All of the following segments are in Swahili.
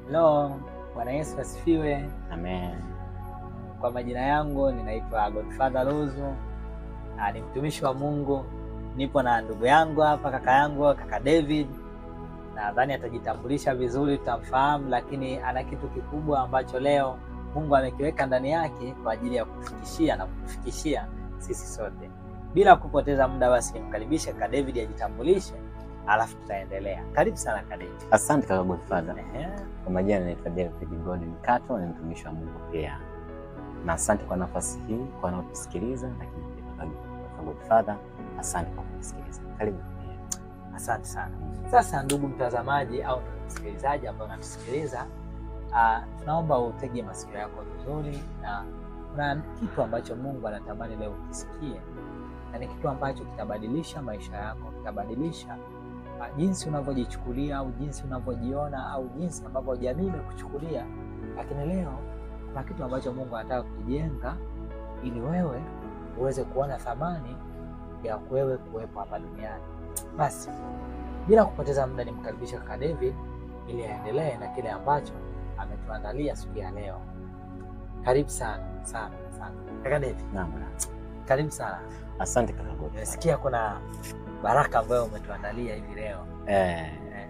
Hello, Bwana Yesu asifiwe. Amen. Kwa majina yangu ninaitwa Godfather Luzu. Ni mtumishi wa Mungu. Nipo na ndugu yangu hapa, kaka David. Nadhani atajitambulisha vizuri, tutamfahamu, lakini ana kitu kikubwa ambacho leo Mungu amekiweka ndani yake kwa ajili ya kufikishia na kutufikishia sisi sote. Bila kupoteza muda, basi nimkaribishe kaka David ajitambulishe, alafu tutaendelea. Karibu sana kaka David. Asante kaka Godfather. Kwa majina naitwa David Gordon Kato, ni mtumishi wa Mungu pia. Na asante kwa nafasi hii, kwa wanaotusikiliza, lakini kaka Godfather, asante kwa kusikiliza. Karibu. Asante sana. Sasa ndugu mtazamaji au msikilizaji ambao unatusikiliza, tunaomba utege masikio yako vizuri, na kuna kitu ambacho Mungu anatamani leo ukisikie, na ni kitu ambacho kitabadilisha maisha yako, kitabadilisha jinsi unavyojichukulia au jinsi unavyojiona au jinsi ambavyo jamii imekuchukulia. Lakini leo kuna kitu ambacho Mungu anataka kujenga ili wewe uweze kuona thamani ya wewe kuwepo hapa duniani. Basi bila kupoteza muda, nimkaribisha kaka David ili aendelee na kile ambacho ametuandalia siku ya leo. Karibu sana sana sana kaka David. Naam. Karibu sana. Asante kaka Godfather. Nimesikia kuna baraka ambayo umetuandalia hivi leo.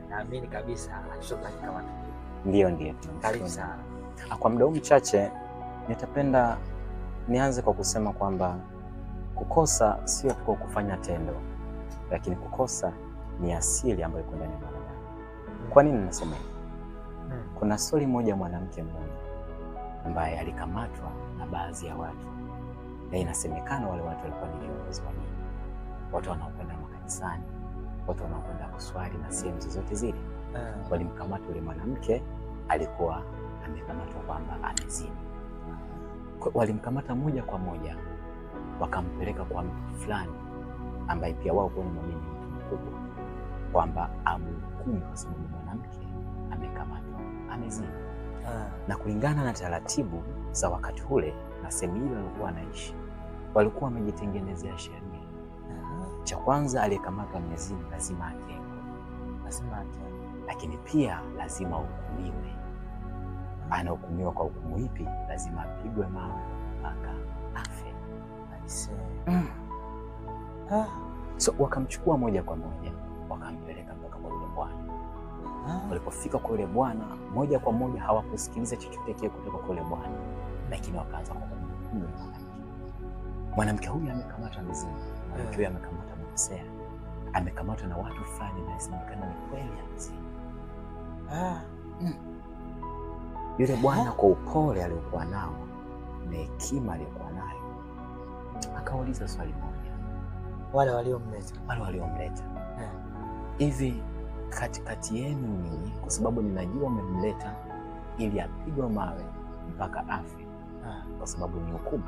Naamini kabisa hatutobaki kama tu. Ndio. Karibu sana. Kwa muda mchache nitapenda nianze kwa kusema kwamba kukosa sio kwa kufanya tendo, lakini kukosa ni asili ambayo iko ndani ya mwanadamu. Kwa nini nasema hivi? Kuna story moja, mwanamke mmoja ambaye alikamatwa na baadhi ya watu, na inasemekana wale watu walikuwa ni viongozi wa dini, watu wanaokwenda makanisani, watu wanaokwenda kuswali na sehemu zozote zile. Walimkamata yule mwanamke, alikuwa amekamatwa kwamba amezini. Walimkamata moja kwa moja, wakampeleka kwa mtu fulani ambaye pia wao kwa muamini mtu mkubwa, kwamba amhukumu kwa sababu mwanamke amekamatwa amezini. Na kulingana na taratibu za wakati ule na sehemu ile walikuwa wanaishi, walikuwa wamejitengenezea sheria. Cha kwanza, aliyekamatwa amezini lazima atengwe, lakini pia lazima ahukumiwe. Anahukumiwa kwa hukumu ipi? Lazima apigwe mawe mpaka afe. So wakamchukua moja kwa moja, wakampeleka mpaka kwa yule bwana. Walipofika kwa yule bwana, moja kwa moja hawakusikiliza chochote kile kutoka kwa yule bwana, lakini wakaanza kumhukumu mwanamke huyu. Amekamatwa mzima, mwanamke huyu amekamatwa mkosea, amekamatwa na watu fulani, na inasemekana ni kweli mzima. Yule bwana kwa upole aliokuwa nao na hekima aliyokuwa nayo, akauliza swali moja wale waliomleta, hivi katikati yenu ninyi, kwa sababu ninajua mmemleta ili apigwe mawe mpaka afe, kwa sababu ni hukumu,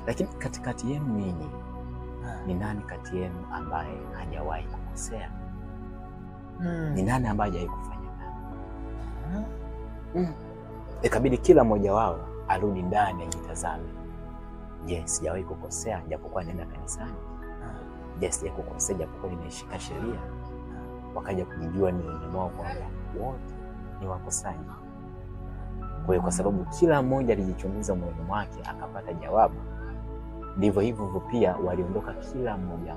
lakini katikati yenu ninyi ni nani kati yenu ambaye hajawahi kukosea? Ni nani ambaye hajawahi kufanya dhambi? Ikabidi kila mmoja wao arudi ndani ajitazame. Je, sijawahi kukosea japokuwa naenda kanisani? Je, sijawahi kukosea japokuwa nimeshika sheria? Wakaja kujijua ni wenye wao kwamba wote ni wakosaji. Kwa hiyo kwa sababu kila mmoja alijichunguza moyoni mwake akapata jawabu, ndivyo hivyo pia waliondoka kila mmoja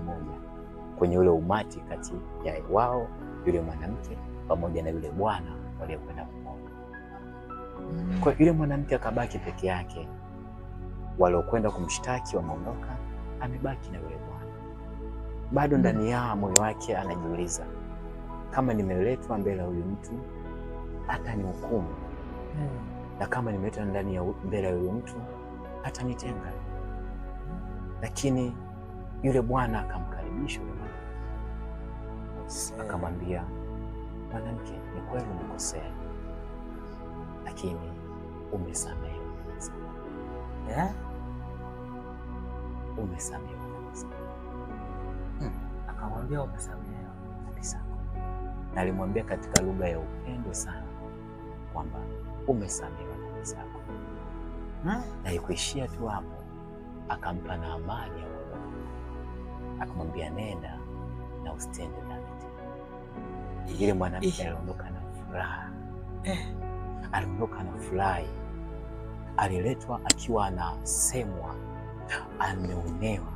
kwenye ule umati kati ya wao, yule mwanamke pamoja na yule bwana waliokwenda kumoka. Kwa yule mwanamke akabaki peke yake, waliokwenda kumshtaki wameondoka, amebaki na yule bwana. Bado ndani ya moyo wake anajiuliza, kama nimeletwa mbele ya huyu mtu hata ni hukumu, na kama nimeletwa ndani ya mbele ya huyu mtu hata nitenga. Lakini yule bwana akamkaribisha yule mwanamke, akamwambia, mwanamke, ni kweli umekosea, lakini umesamehewa kabisa. Umesamehewa kabisa. Akamwambia umesamehewa kabisa. Na alimwambia katika lugha ya upendo sana kwamba umesamehewa kabisa. Na ikuishia tu hapo, akampa na amani ya Mungu, akamwambia nenda na usitende dhambi tena. Yule mwanamke aliondoka na furaha, Aliondoka na furahi. Aliletwa akiwa anasemwa, ameonewa,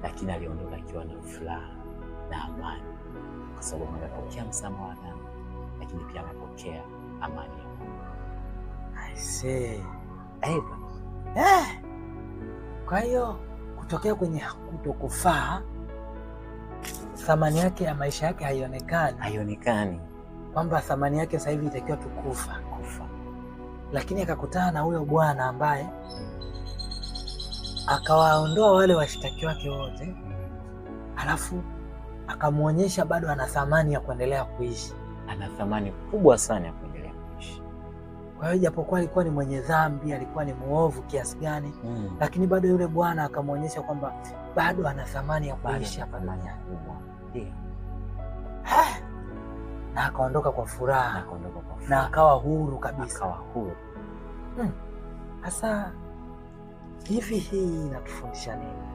lakini aliondoka akiwa na furaha na amani, kwa sababu amepokea msamaha wa dhambi, lakini pia amepokea amani ya Mungu. I see. Amen. Kwa hiyo kutokea kwenye kutokufaa, thamani yake ya maisha yake haionekani, kwamba thamani yake sasa hivi itakiwa kufa. Lakini akakutana na huyo bwana ambaye akawaondoa wale washtaki wake wote, alafu akamuonyesha bado ana thamani ya kuendelea kuishi. Ana thamani kubwa sana ya kuendelea kuishi. Kwa hiyo japokuwa alikuwa ni mwenye dhambi, alikuwa ni muovu kiasi gani, lakini bado yule bwana akamuonyesha kwamba bado ana thamani ya kuishi hapa duniani. Ndio. Na akaondoka kwa furaha, na akawa huru kabisa. Sasa hivi hii inatufundisha nini?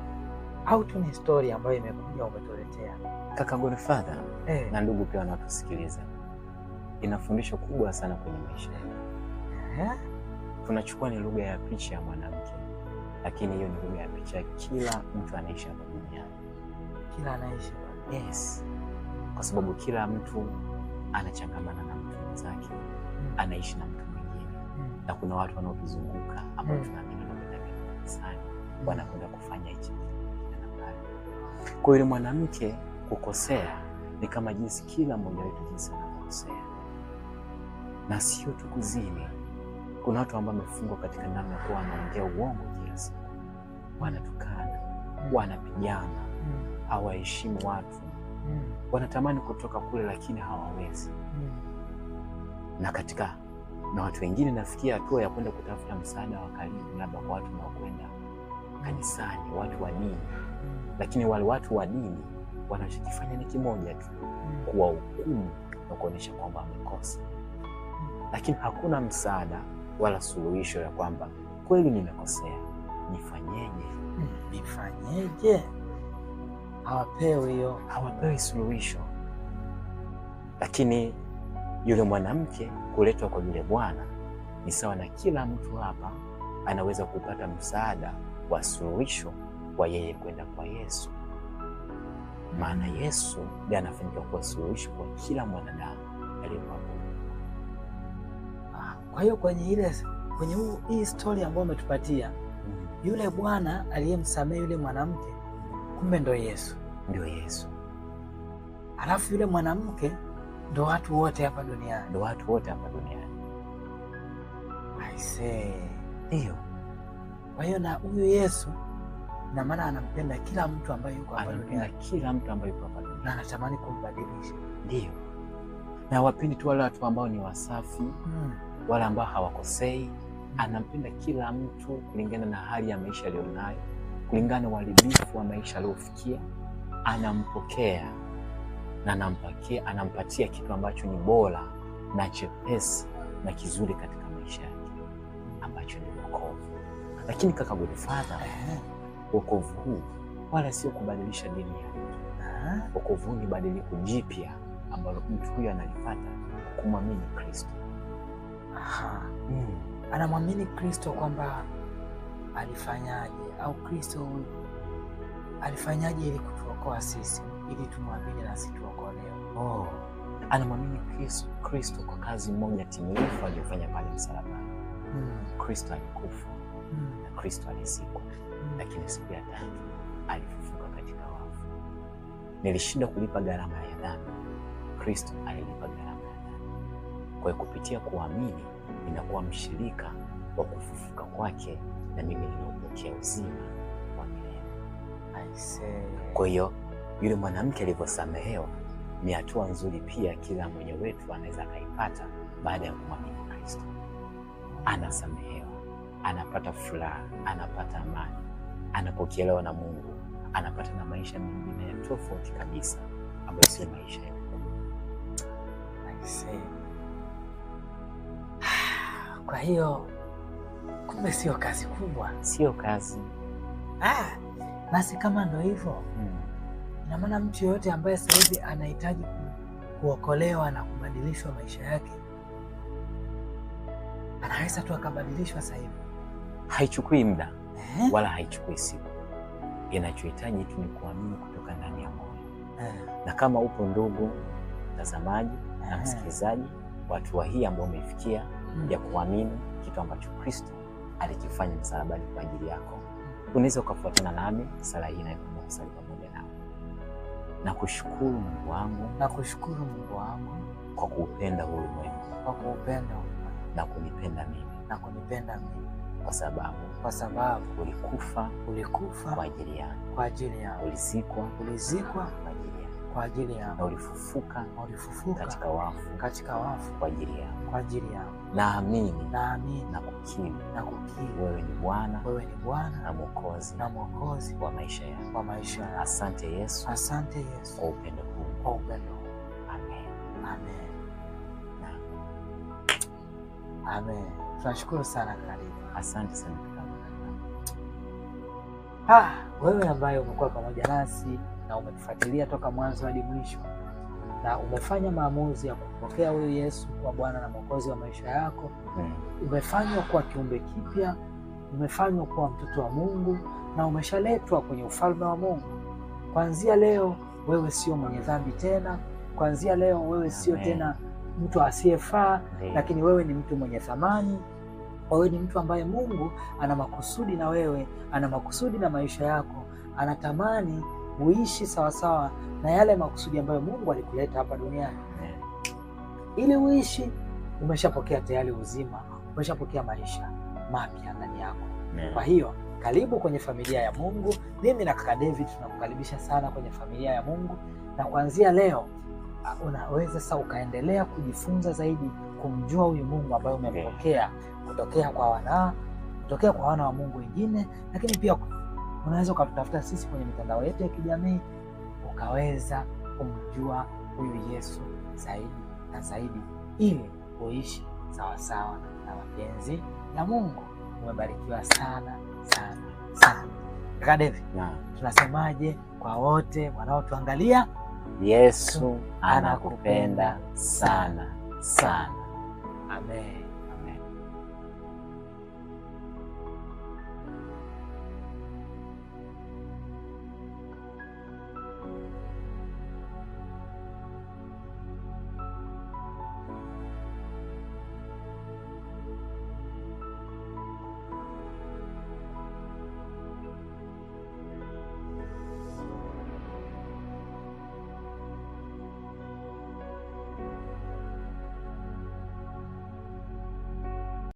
Au tu ni story ambayo imekuja umetuletea? Kaka Godfather na ndugu pia wanatusikiliza, ina fundisho kubwa sana kwenye maisha yetu. Tunachukua ni lugha ya picha ya mwanamke, lakini hiyo ni lugha ya picha kila mtu anaishi hapa duniani. Kila anaishi. Yes. Kwa sababu kila mtu anachangamana na mtu mwenzake, anaishi na mtu mwingine. Na kuna watu wanaotuzunguka ambao tunaamini wanakwenda kanisani, wanakwenda kufanya hichi na pale. Kwa hiyo mwanamke kukosea ni kama jinsi kila mmoja wetu jinsi anavyokosea. Na sio tu kuzini. Kuna watu ambao wamefungwa katika namna kwa wanaongea uongo kila siku, wanatukana, wanapigana, hawaheshimu watu, wanatamani kutoka kule lakini hawawezi. Na watu wengine nafikia hatua ya kwenda kutafuta msaada wa karibu, labda kwa watu wanaokwenda kanisani, watu wa dini. Lakini wale watu wa dini wanachokifanya ni kimoja tu, kuwahukumu na kuonyesha kwamba wamekosa. Lakini hakuna msaada wala suluhisho ya kwamba kweli nimekosea, nifanyeje? Hawapewi suluhisho. Lakini yule mwanamke kuletwa kwa yule bwana ni sawa na kila mtu hapa anaweza kupata msaada wa suluhisho kwa yeye kwenda kwa Yesu. Maana Yesu ndiye anafanyika kuwa suluhisho kwa kila mwanadamu aliyekuwa. Kwa hiyo kwenye hii story ambayo umetupatia, yule bwana aliyemsamehe yule mwanamke kumbe ndo Yesu. Ndio Yesu. Alafu yule mwanamke ndo watu wote hapa duniani. I say. Ndio. Kwa hiyo na huyu Yesu na maana anampenda kila mtu ambaye yuko hapa duniani. Na anatamani kumbadilisha. Ndio. Na wapendi tu wale watu ambao ni wasafi, wale ambao hawakosei. Anampenda kila mtu kulingana na hali ya maisha aliyonayo, kulingana na uharibifu wa maisha aliyofikia. Anampokea na anampatia kitu ambacho ni bora na chepesi na kizuri katika maisha yake, ambacho ni wokovu. Lakini kaka Godfather, wokovu huu wala sio kubadilisha dini yake. Wokovu huu ni badiliko jipya ambalo mtu huyu analipata kumwamini Kristo. Anamwamini Kristo kwamba alifanyaje, au Kristo huyu alifanyaje ili kutuokoa sisi, ili tumwamini na sisi tuokolewe. Anamwamini Kristo kwa kazi moja timilifu aliyofanya pale msalabani. Kristo alikufa na Kristo alizikwa, lakini siku ya tatu alifufuka katika wafu. Nilishinda kulipa gharama ya dhambi, Kristo alilipa gharama ya dhambi. Kwa hiyo kupitia kuamini ninakuwa mshirika wa kufufuka kwake, na mimi ninaupokea uzima wa milele. Kwa hiyo yule mwanamke alivyosamehewa ni hatua nzuri pia kila mmoja wetu anaweza akaipata baada ya kumwamini Kristo. Anasamehewa, anapata furaha, anapata amani, anapokelewa na Mungu, anapata na maisha mengine ya tofauti kabisa ambayo sio maisha ya Kwa hiyo kumbe sio kazi kubwa. Sio kazi. Basi kama ndo hivyo, ina maana mtu yoyote ambaye sasa hivi anahitaji kuokolewa na kubadilishwa maisha yake anaweza tu akabadilishwa sasa hivi. Haichukui muda wala haichukui siku. Inachohitaji tu ni kuamini kutoka ndani ya moyo. Na kama upo ndugu mtazamaji na msikilizaji, watu wa hii ambao umefikia ya kuamini kitu ambacho Kristo alikifanya msalabani kwa ajili yako, unaweza ukafuatana nami sala hii na kusali pamoja nao. Nakushukuru Mungu wangu, nakushukuru Mungu wangu kwa kuupenda ulimwengu, kwa kuupenda na kunipenda mimi, na kunipenda mimi, kwa sababu ulikufa kwa ajili yangu, kwa ajili yangu, ulizikwa kwa ajili yangu, na ulifufuka katika wafu kwa ajili yangu. Naamini na kukiri wewe ni Bwana na Mwokozi wa maisha yangu. Asante Yesu kwa upendo huu. Amen. Tunashukuru sana, karibu. Asante sana. Wewe ambaye umekuwa pamoja nasi na umetufuatilia toka mwanzo hadi mwisho na umefanya maamuzi ya kupokea huyu Yesu kwa Bwana na Mwokozi wa maisha yako, umefanywa kuwa kiumbe kipya, umefanywa kuwa mtoto wa Mungu na umeshaletwa kwenye ufalme wa Mungu. Kuanzia leo wewe sio mwenye dhambi tena. Kuanzia leo wewe sio tena mtu asiyefaa, lakini wewe ni mtu mwenye thamani. Wewe ni mtu ambaye Mungu ana makusudi na wewe, ana makusudi na maisha yako. Anatamani uishi sawasawa na yale makusudi ambayo Mungu alikuleta hapa duniani. Ili uishi, umeshapokea tayari uzima, umeshapokea maisha mapya ndani yako. Kwa hiyo, karibu kwenye familia ya Mungu. Mimi na kaka David tunakukaribisha sana kwenye familia ya Mungu, na kuanzia leo unaweza sasa ukaendelea kujifunza zaidi kumjua huyu Mungu ambaye umempokea kutokea kwa wana wa Mungu wengine, lakini pia unaweza ukatutafuta sisi kwenye mitandao yetu ya kijamii ukaweza kumjua huyu Yesu zaidi na zaidi, ili uishi sawasawa na mapenzi ya Mungu. Umebarikiwa sana sana sana. Kaka David, tunasemaje kwa wote wanaotuangalia? Yesu anakupenda sana sana. Amen.